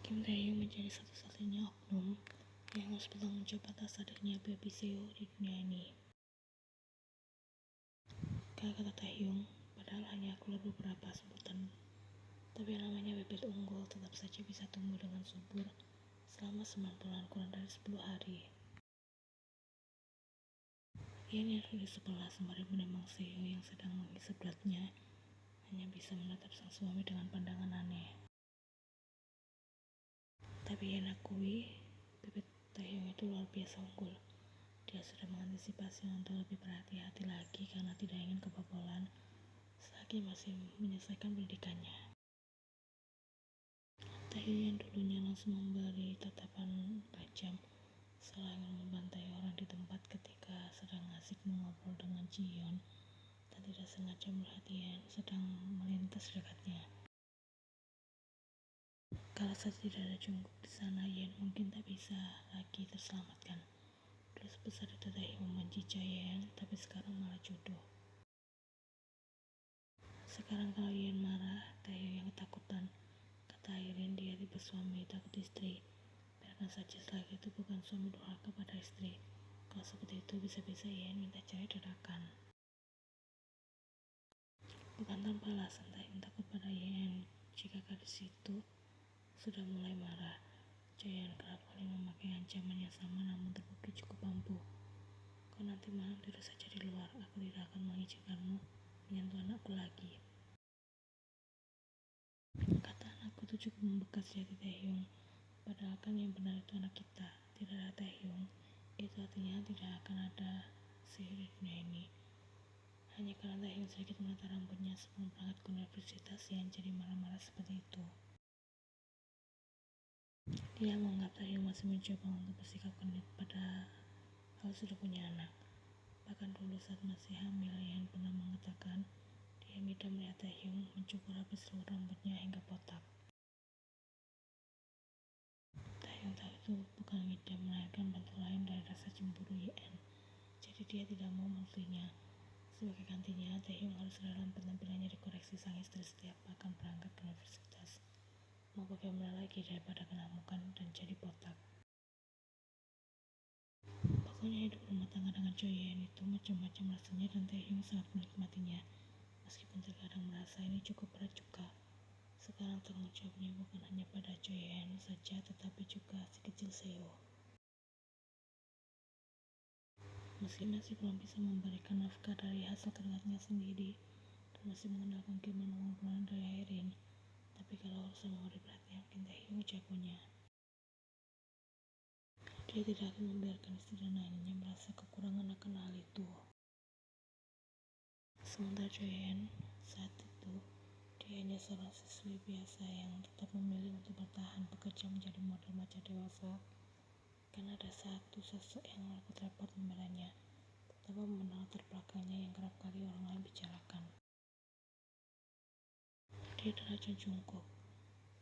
Kim Tae-hyung menjadi satu-satunya oknum yang harus bertanggung jawab atas hadirnya baby Seo di dunia ini. Kata Taehyung, padahal hanya keluar beberapa sebutan, tapi namanya bebek unggul tetap saja bisa tumbuh dengan subur selama 9 bulan kurang dari 10 hari. Ia duduk di sebelah sembari menembang Seo yang sedang menghisap beratnya, hanya bisa menatap sang suami dengan pandangan aneh. Tapi ia akui, bebek Taehyung itu luar biasa unggul. Dia sudah mengantisipasi untuk lebih berhati-hati lagi karena tidak ingin kebobolan selagi masih menyelesaikan pendidikannya. Taehyung yang dulunya langsung memberi tatapan tajam seolah ingin membantai orang di tempat ketika sedang asik mengobrol dengan Jiyeon dan tidak sengaja melihat Yen sedang melintas dekatnya. Kalau saja tidak ada Jungkook di sana, Yen mungkin tak bisa lagi terselamatkan. Dulu sebesar itu Taehyung membenci Yen, tapi sekarang malah jodoh. Sekarang kalau Yen marah, Taehyung yang ketakutan. Kata Irene, dia tipe suami takut istri. Biarkan saja selagi itu bukan suami durhaka pada istri. Kalau seperti itu bisa-bisa Yen minta cerai dadakan. Bukan tanpa alasan Taehyung takut pada Yen jika gadis itu sudah mulai marah. Yen kerap kali memakai ancaman yang sama namun terbukti cukup ampuh. Kau nanti malam tidur saja di luar, aku tidak akan mengizinkanmu menyentuh anakku lagi. Kata anakku itu cukup membekas di hati Taehyung. Padahal kan yang benar itu anak kita, tidak ada Taehyung. Itu artinya tidak akan ada Seo di dunia ini. Hanya karena Taehyung sedikit menata rambutnya sebelum berangkat ke universitas yang jadi marah-marah seperti itu. Dia menganggap Taehyung masih mencoba untuk bersikap genit padahal sudah punya anak. Bahkan dulu saat masih hamil, Yen pernah mengatakan dia tidak melihat Taehyung mencukur habis seluruh rambutnya hingga botak. Taehyung tahu itu bukan ngidam melainkan bentuk lain dari rasa cemburu Yen. Jadi dia tidak mau mengertinya. Sebagai gantinya, Taehyung harus dalam penampilannya dikoreksi sang istri setiap akan berangkat ke universitas. Mau bagaimana lagi daripada kenamukan dan jadi botak. Pokoknya hidup rumah tangga dengan Yen itu macam-macam rasanya dan Taehyung sangat menikmatinya. Meskipun terkadang merasa ini cukup berat juga. Sekarang tanggung jawabnya bukan hanya pada Yen saja tetapi juga si kecil Seo. Meski masih belum bisa memberikan nafkah dari hasil keringatnya sendiri dan masih mengandalkan kiriman uang bulanan dari Irene, tapi kalau urusan memberi perhatian mungkin Taehyung jagonya. Dia tidak akan membiarkan istri dan ayahnya merasa kekurangan akan hal itu. Sementara Yen saat itu dia hanya seorang siswi biasa yang tetap memilih untuk bertahan bekerja menjadi model maca dewasa karena ada satu sosok yang repot-repot membelanya, tanpa memandang latar belakangnya yang kerap kali orang lain bicarakan. Dia adalah Jungkook.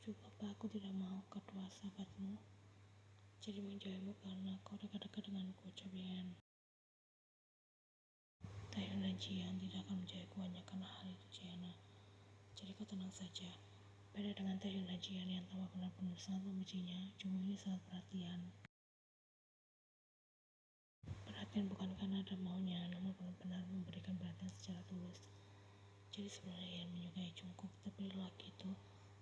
Coba apa aku tidak mau kedua sahabatmu jadi menjauhimu karena kau dekat-dekat denganku, ucap Yen. Taehyung dan Jiyeon tidak akan menjauhiku hanya karena hal itu, Jiana. Jadi kau tenang saja. Beda dengan Taehyung dan Jiyeon yang tampak benar-benar sangat membencinya, Jungkook ini sangat perhatian. Perhatian bukan karena ada maunya, namun benar-benar memberikan perhatian secara tulus. Jadi sebenarnya Yen menyukai Jungkook, tapi lelaki itu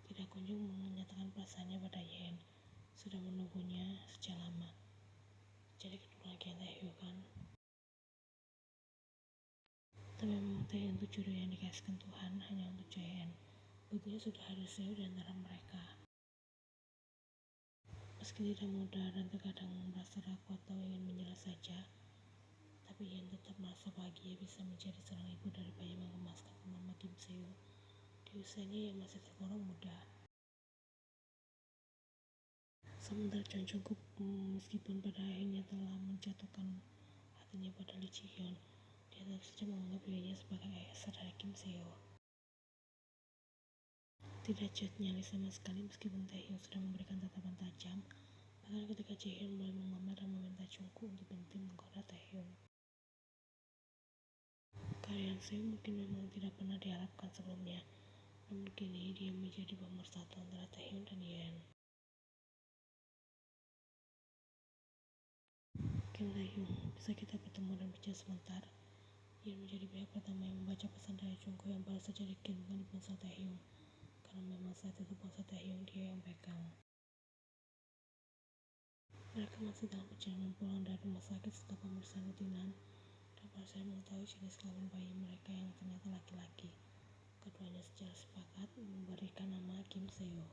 tidak kunjung menyatakan perasaannya pada Yen. Sudah menunggunya sejak lama. Jadi kedua lagi yang Taehyung kan. Tapi memang Taehyung itu jodoh yang dikasihkan Tuhan hanya untuk Yen. Buktinya sudah ada Seo di antara mereka. Meski tidak mudah dan terkadang merasa ragu atau ingin menyerah saja, tapi Yen tetap merasa bahagia bisa menjadi seorang ibu dari bayi mengemaskan Mama Kim Seo di usianya yang masih tergolong muda. Sementara Jungkook meskipun pada akhirnya telah menjatuhkan hatinya pada Lee Ji-hyun, dia tetap saja menganggap dirinya sebagai ayah sah dari Kim Seo. Tidak jauh nyali sama sekali meskipun Taehyung sudah memberikan tatapan tajam, bahkan ketika Jiyeon mulai mengomel dan meminta Jungkook untuk berhenti menggoda Taehyung. Kehadiran Seo mungkin memang tidak pernah diharapkan sebelumnya, namun kini dia menjadi pemersatu antara Taehyung dan Yen. Kim Taehyung, bisa kita bertemu dan bicara sebentar? Ia menjadi pihak pertama yang membaca pesan dari Jungkook yang baru saja dikirimkan di ponsel Taehyung. Karena memang saat itu ponsel Taehyung dia yang pegang. Mereka masih dalam perjalanan pulang dari rumah sakit setelah pemeriksaan rutinan dan para saya mengetahui jenis kelamin bayi mereka yang ternyata laki-laki. Keduanya secara sepakat memberikan nama Kim Seo.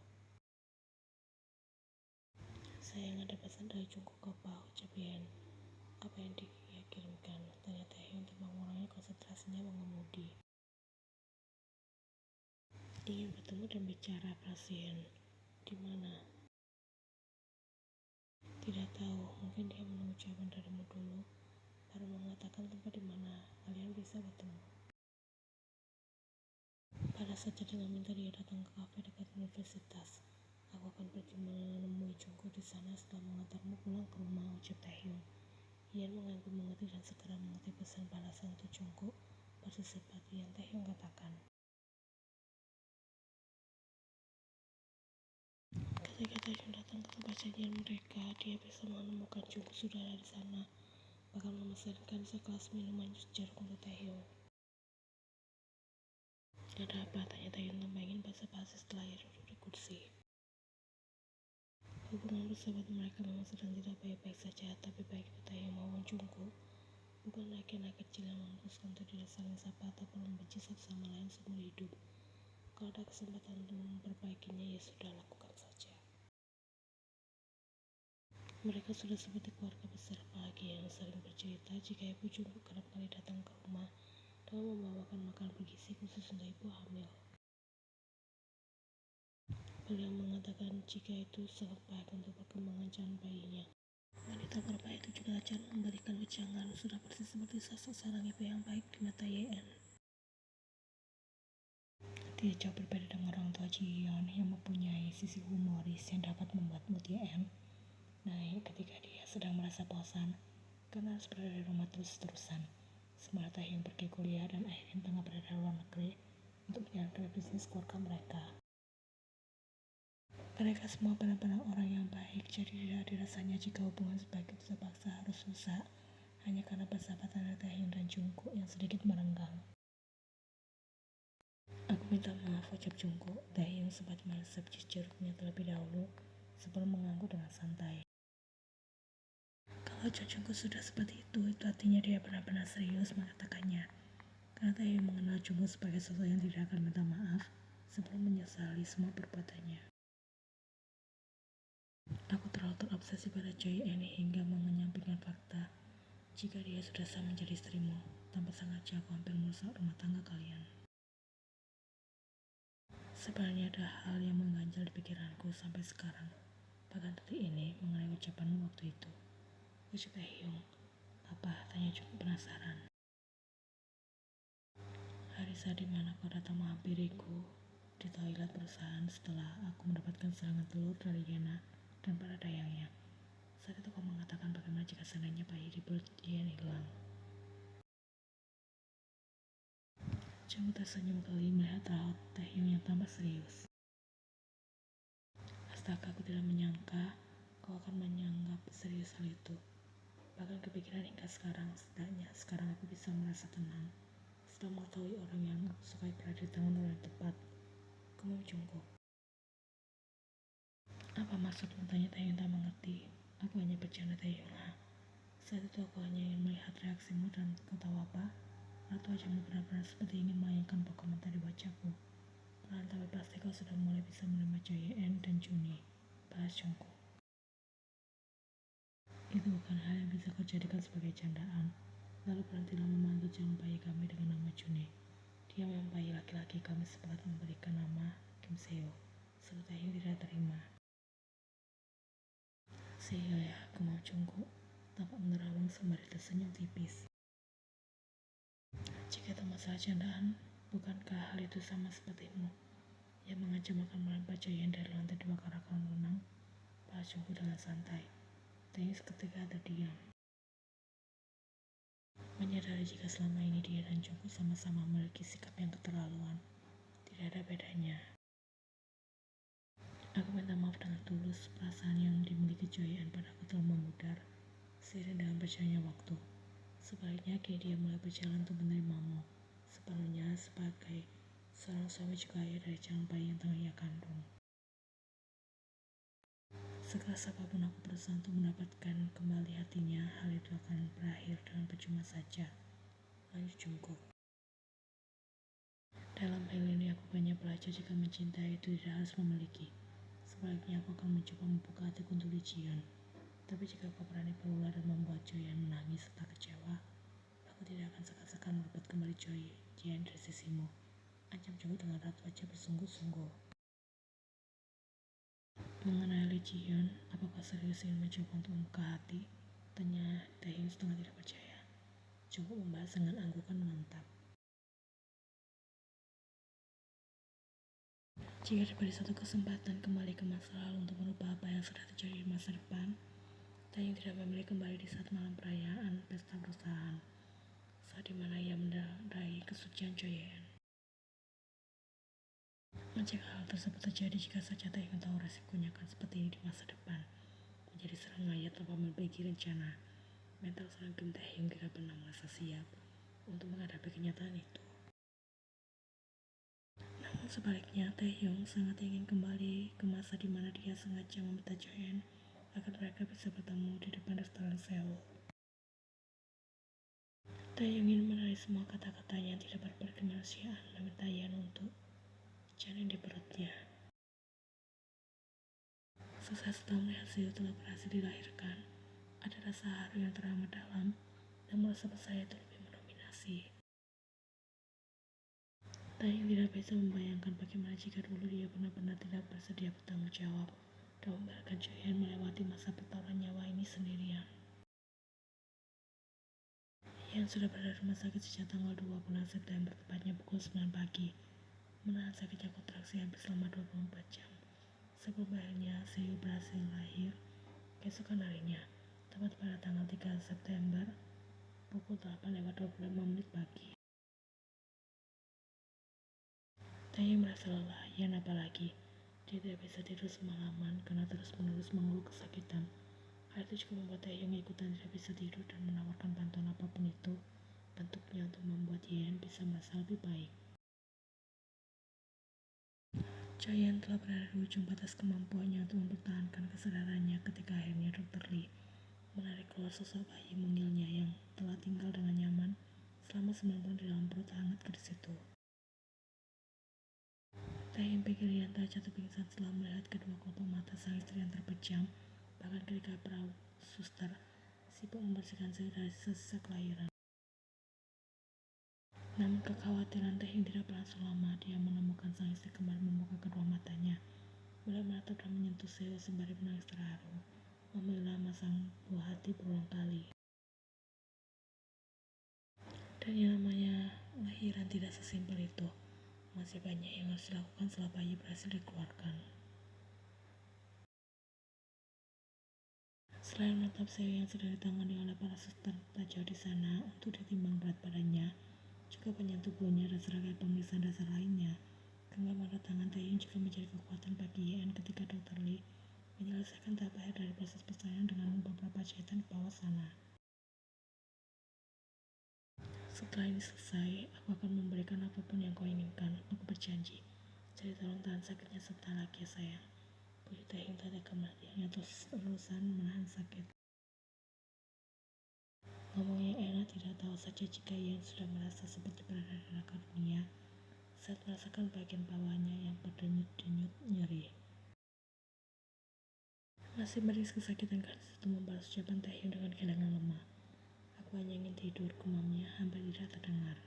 Sayang, ada pesan dari Jungkook ke Pak, ucap Yen. Apa yang dia kirimkan? Tanya Taehyung tanpa mengurangi konsentrasinya mengemudi. Ingin bertemu dan bicara, pasien. Di mana? Tidak tahu, mungkin dia menunggu jawaban darimu dulu, baru mengatakan tempat di mana kalian bisa bertemu. Pada saja dengan minta dia datang ke kafe dekat universitas. Aku akan pergi menemui Jungkook di sana setelah mengantarmu pulang ke rumah, ucap Taehyung. Yen mengaku mengerti dan segera mengerti pesan balasan untuk Jungkook, persis seperti yang Taehyung katakan. Ketika Taehyung datang ke tempat janjian mereka, dia bisa menemukan Jungkook sudah ada di sana, bahkan memesankan sekelas minuman jus jeruk untuk Taehyung. Ada apa? Tanya Taehyung tanpa ingin basa-basi setelah ia duduk di kursi. Hubungan bersahabat mereka memang sedang tidak baik-baik saja, tapi baik itu Taehyung maupun Jungkook bukan lagi anak kecil yang memutuskan untuk tidak saling sapa ataupun membenci satu sama lain seumur hidup. Kalau ada kesempatan untuk memperbaikinya, ya sudah, lakukan saja. Mereka sudah seperti keluarga besar, apalagi yang sering bercerita jika ibu Jungkook kerap kali datang ke rumah dan membawakan makanan bergizi khusus untuk ibu hamil. Beliau mengatakan jika itu sangat baik untuk perkembangan jalan bayinya. Wanita berbaik itu juga akan memberikan wejangan, sudah persis seperti sosok seorang ibu yang baik di mata Yen. Dia jauh berbeda dengan orang tua Ji-yeon yang mempunyai sisi humoris yang dapat membuat mood Yen naik ketika dia sedang merasa bosan karena harus berada di rumah terus-terusan. Sementara Taehyung pergi kuliah dan akhirnya tengah berada di luar negeri untuk menjalankan bisnis keluarga mereka. Mereka semua benar-benar orang yang baik, jadi tidak dirasanya jika hubungan sebaik itu terpaksa harus rusak hanya karena persahabatan antara Taehyung dan Jungkook yang sedikit merenggang. Aku minta maaf, ucap Jungkook. Taehyung sempat meresap jus jeruknya terlebih dahulu sebelum mengangguk dengan santai. Kalau Jungkook sudah seperti itu artinya dia benar-benar serius mengatakannya. Karena Taehyung mengenal Jungkook sebagai sosok yang tidak akan minta maaf sebelum menyesali semua perbuatannya. Aku terlalu terobsesi pada Choi N hingga mengenyampingkan fakta jika dia sudah sah menjadi istrimu. Tanpa sengaja aku hampir merusak rumah tangga kalian. Sebenarnya ada hal yang mengganjal di pikiranku sampai sekarang, bahkan detik ini, mengenai ucapanmu waktu itu. Ucap Taehyung. Apa? Tanya Jungkook penasaran. Hari saat dimana kau datang menghampiriku di toilet perusahaan setelah aku mendapatkan serangan telur dari Yena dan para dayangnya. Saat itu kau mengatakan bagaimana jika seandainya bayi di perut Yen hilang. Jungkook tersenyum kali melihat raut Taehyung yang tambah serius. Astaga, aku tidak menyangka kau akan menyanggap serius hal itu. Bahkan kepikiran hingga sekarang, setidaknya sekarang aku bisa merasa tenang setelah mengetahui orang yang aku sukai berada di tangan orang yang tepat. Kamu Jungkook. Apa maksudmu? Tanya Taehyung tak mengerti. Aku hanya bercanda, Taehyung. Saat itu aku hanya ingin melihat reaksimu dan kau tahu apa? Atau wajahmu benar-benar seperti ingin melayangkan komentar di wajahku. Perlahan tapi pasti kau sudah mulai bisa menerima Choi N dan Juni. Balas Jungkook. Itu bukan hal yang bisa kau jadikan sebagai candaan. Lalu berhentilah memanggil calon bayi kami dengan nama Juni. Dia memang bayi laki-laki, kami sepakat memberikan nama Kim Seo. Sebut Taehyung tidak terima. Seo ya, aku mau Jungkook. Tampak menerawang sembari tersenyum tipis. Jika itu masalah candaan, bukankah hal itu sama sepertimu yang mengancam akan melempar Choi N dari lantai 2 ke arah kolam renang? Balas Jungkook dengan santai. Taehyung seketika terdiam. Menyadari jika selama ini dia dan Jungkook sama-sama memiliki sikap yang keterlaluan. Tidak ada bedanya. Aku minta maaf dengan tulus, perasaan yang dimiliki Choi N padaku telah memudar seiring dengan berjalannya waktu. Sebaliknya, kini dia mulai berjalan untuk menerimamu, sepenuhnya sebagai seorang suami juga ayah dari calon bayi yang tengah ia kandung. Sekeras apapun aku berusaha untuk mendapatkan kembali hatinya, hal itu akan berakhir dengan percuma saja. Lanjut Jungkook. Dalam hal ini aku banyak belajar jika mencintai itu tidak harus memiliki. Sebaliknya aku akan mencoba membuka hatiku untuk Lee Ji-yeon. Tapi jika kau berani berulah dan membuat Joyeon menangis serta kecewa, aku tidak akan segan-segan merebut kembali Joyeon dari sisimu. Ancam Jungkook dengan raut wajah bersungguh-sungguh. Mengenai Lee Ji-yeon, apakah serius ingin mencoba untuk membuka hati? Tanya Taehyung setengah tidak percaya. Jungkook membahas dengan anggukan mantap. Jika diberi satu kesempatan kembali ke masa lalu untuk merubah apa yang sudah terjadi di masa depan, Taehyung tidak memilih kembali di saat malam perayaan pesta perusahaan, saat dimana ia mendarai kesucian Joyeon. Mencegah hal tersebut terjadi jika saja Taehyung tahu resikonya akan seperti ini di masa depan. Menjadi seorang ayah tanpa memiliki rencana, mental seorang Kim Taehyung tidak pernah merasa siap untuk menghadapi kenyataan itu. Namun sebaliknya, Taehyung sangat ingin kembali ke masa di mana dia sengaja meminta Joyeon agar mereka bisa bertemu di depan restoran Seoul. Taehyung ingin menarik semua kata-katanya yang tidak berbau kemanusiaan, meminta Yeon untuk janin di perutnya. Sesaat setelah melihat Seo telah berhasil dilahirkan, ada rasa haru yang teramat dalam, dan merasa percaya itu lebih mendominasi. Taehyung tidak bisa membayangkan bagaimana jika dulu dia benar-benar tidak bersedia bertanggung jawab dan membiarkan Joyeon melewati masa pertaruhan nyawa ini sendirian. Yeon sudah berada di rumah sakit sejak tanggal 2 bulan September, tepatnya pukul 9 pagi, menahan sakitnya kontraksi hampir selama 24 jam. Sebelum akhirnya Seo berhasil lahir keesokan harinya, tepat pada tanggal 3 September, pukul 8:25 pagi. Taehyung merasa lelah, Yeon apalagi. Dia tidak bisa tidur semalaman karena terus-menerus mengeluh kesakitan. Hal itu juga membuat Taehyung ikutan tidak bisa tidur dan menawarkan bantuan apapun itu bentuknya untuk membuat Yeon bisa merasa lebih baik. Joyeon telah berada di ujung batas kemampuannya untuk mempertahankan kesadarannya ketika akhirnya Dr. Lee menarik keluar sosok bayi mungilnya yang telah tinggal dengan nyaman selama 9 bulan di dalam perut hangat gadis itu. Taehyung pikir Yeon telah jatuh pingsan setelah melihat kedua kelopak mata sang istri yang terpejam, bahkan ketika perawat suster sibuk membersihkan Seo dari sisa kelahiran. Namun kekhawatiran Taehyung tidak berlangsung lama. Dia menemukan sang istri kembali membuka kedua matanya, mulai menatap dan menyentuh Seo sembari menangis terharu, memanggil nama sang buah hati berulang kali. Dan yang namanya lahiran tidak sesimpel itu. Masih banyak yang harus dilakukan setelah bayi berhasil dikeluarkan. Selain menatap Seo yang sedang ditangani oleh para suster tak jauh di sana untuk ditimbang berat badannya, juga penyentuh tubuhnya dan serangkaian pemeriksaan dasar lainnya, genggaman tangan Taehyung juga menjadi kekuatan bagi Yeon ketika Dr. Lee menyelesaikan tahap akhir dari proses persalinan dengan beberapa jahitan ke bawah sana. Setelah ini selesai, aku akan memberikan apapun yang kau inginkan. Aku berjanji. Jadi tolong tahan sakitnya sebentar lagi ya sayang. Puji Taehyung tak ada kematiannya terus terusan menahan sakit. Ngomongnya enak tidak tahu saja jika Yeon sudah merasa seperti berada di neraka dunia saat merasakan bagian bawahnya yang berdenyut-denyut nyeri. Masih meringis kesakitan gadis itu membalas ucapan Taehyung dengan kehilangan lemah. Aku hanya ingin tidur, gumamnya hampir tidak terdengar.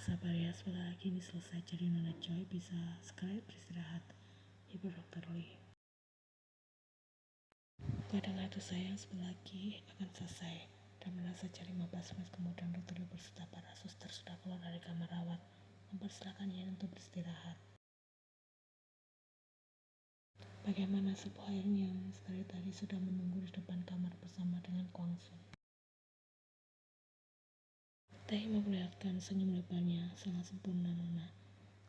Sabar ya, sebentar lagi ini selesai, jadi Nona Choi bisa sekali beristirahat. Ibu Dr. Lee. Kadang itu sayang sebentar lagi akan selesai. Dan merasa jam 15 menit kemudian Dr. Lee berserta para suster sudah keluar dari kamar rawat, mempersilahkan Yeon untuk beristirahat. Bagaimana sebuah Yeon yang dari tadi sudah menunggu di depan kamar bersama dengan Kwang Sun. Taehyung memperlihatkan senyum lebarnya, sangat sempurna Nona.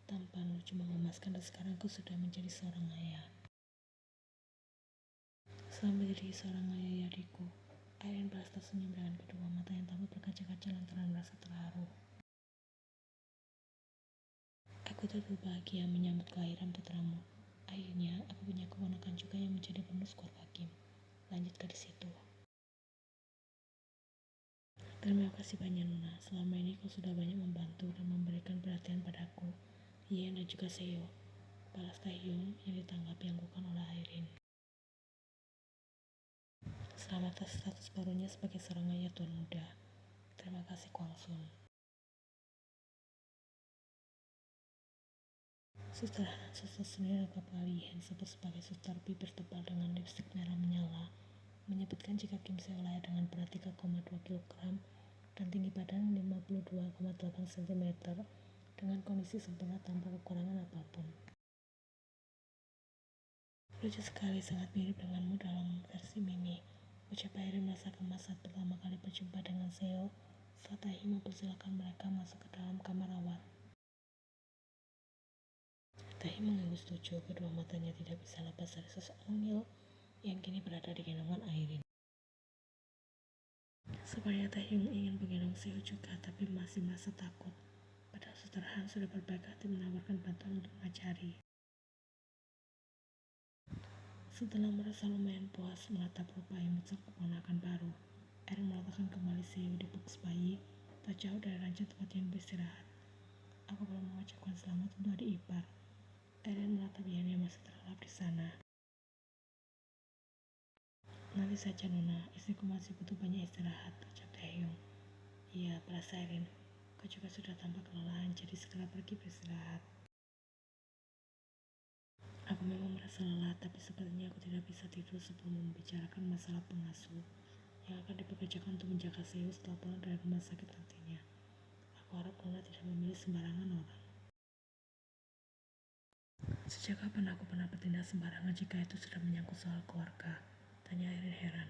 Tampan lucu mengemaskan dan sekarang aku sudah menjadi seorang ayah. Selama menjadi seorang ayah adikku, Airin balas tersenyum dengan kedua mata yang tampak berkaca-kaca lantaran merasa terharu. Aku turut bahagia menyambut kelahiran putramu. Akhirnya, aku punya keponakan juga yang menjadi penerus keluarga Kim. Lanjut gadis itu. Terima kasih banyak Nona. Selama ini kau sudah banyak membantu dan memberikan perhatian padaku, Yen dan juga Seo. Balas Taehyung yang ditanggapi anggukan oleh Airin. Selamat atas status barunya sebagai seorang ayah tuan muda. Terima kasih Kwang Sun. Sutradara sosok senior Kapali yang disebut sebagai sutar bibir tebal dengan lipstik merah menyala menyebutkan jika Kim Seo layak dengan berat 3,2 kg dan tinggi badan 52,8 cm dengan kondisi sempurna tanpa kekurangan apapun. Lucu sekali, sangat mirip denganmu dalam versi Mimi. Ucap Airin merasa gemas saat pertama kali berjumpa dengan Seo saat Taehyung mempersilahkan mereka masuk ke dalam kamar rawat. Taehyung mengangguk setuju, kedua matanya tidak bisa lepas dari sosok mungil yang kini berada di gendongan Airin. Sebenarnya Taehyung ingin menggendong Seo juga, tapi masih merasa takut. Padahal Suster Han sudah berbaik hati menawarkan bantuan untuk mengajari. Setelah merasa lumayan puas menatap rupa imut sang keponakan baru, Airin meletakkan kembali Seo di box bayi, tak jauh dari ranjang tempat yang beristirahat. Aku belum mengucapkan selamat untuk adik ipar. Airin menatap Yan yang masih terlelap di sana. Nanti saja Nona, istriku masih butuh banyak istirahat, ucap Taehyung. Iya, balas Airin. Kau juga sudah tampak kelelahan, jadi segera pergi beristirahat. Aku memang merasa lelah, tapi sepertinya aku tidak bisa tidur sebelum membicarakan masalah pengasuh yang akan dipekerjakan untuk menjaga Seo setelah pulang dari rumah sakit nantinya. Aku harap Nona tidak memilih sembarangan orang. Sejak kapan aku pernah bertindak sembarangan jika itu sudah menyangkut soal keluarga? Tanya Airin heran.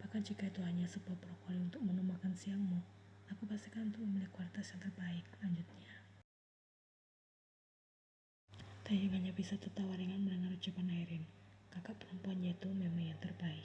Bahkan jika itu hanya sebuah brokoli untuk menu makan siangmu, aku pastikan untuk memilih kualitas yang terbaik, lanjutnya. Taehyung hanya bisa tertawa ringan mendengar ucapan Airin. Kakak perempuannya itu memang yang terbaik.